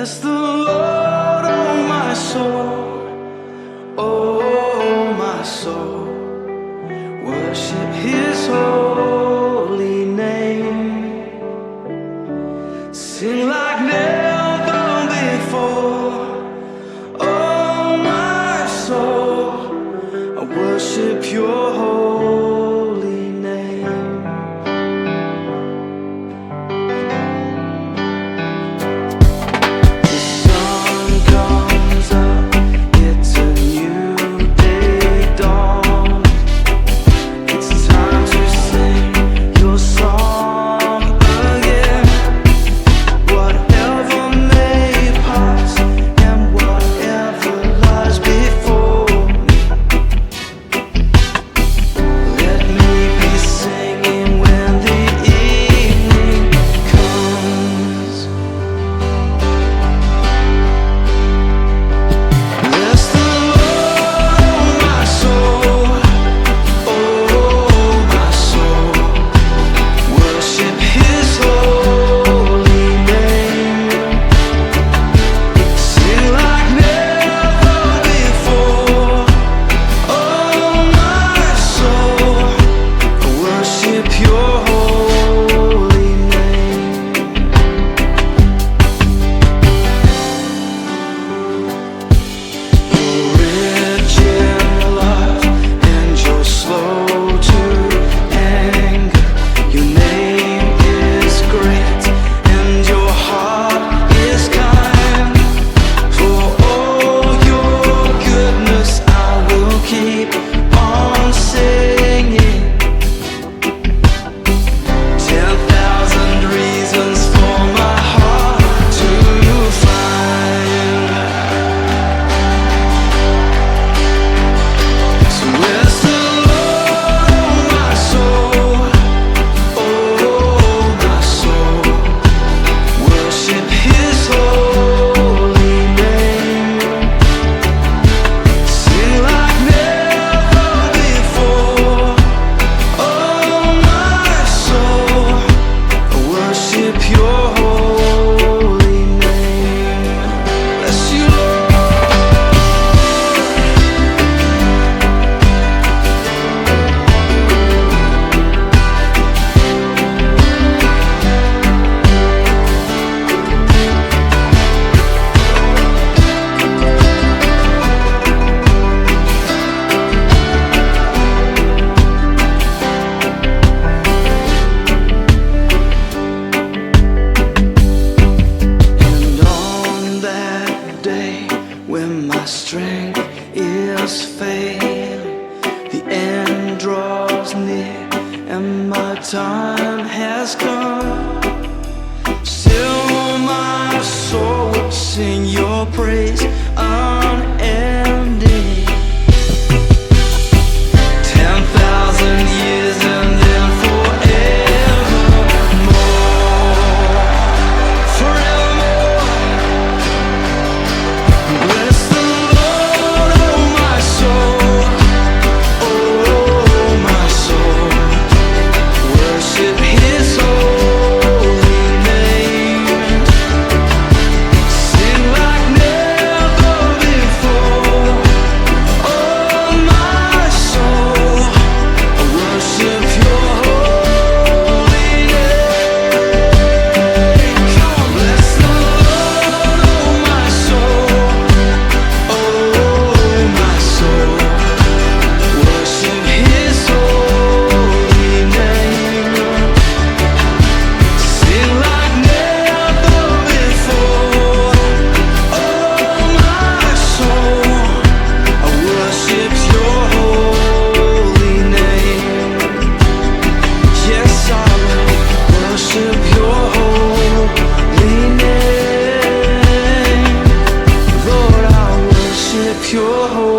Bless the Lord, oh my soul, oh my soul. Worship His holy name. Sing like never before, oh my soul. I worship Your holy name. The sun comes up, it's a new day dawn. It's time to sing Your song again. Whatever may pass and whatever lies before me, let me be singing when the evening comes. Bless the Lord, oh my soul, oh my soul. Worship His holy name. Sing like never before, oh my soul. Worship Your holy name. You're rich in love and You're slow to anger. Your name is great and Your heart is kind. For all Your goodness I will keep on singing. 10,000 reasons for my heart to find. So bless the Lord, oh my soul, oh my soul. Worship His holy name. Sing like never before, oh my soul. Worship Your holy name. Bless You, Lord. And on that day when my strength is failing, the end draws near and my time has come, still my soul will sing Your praise unending. 10,000 years and then forevermore, forevermore. Bless the Lord, oh my soul, oh my soul. Worship His holy name. Sing like never before, oh my soul. Worship Your holy name. Come on, bless the Lord, oh my soul, oh my soul. Worship His holy name. Sing like never before, oh my soul. I worship Your holy name. Yes, I will worship Your holy name. Lord, I worship Your holy name.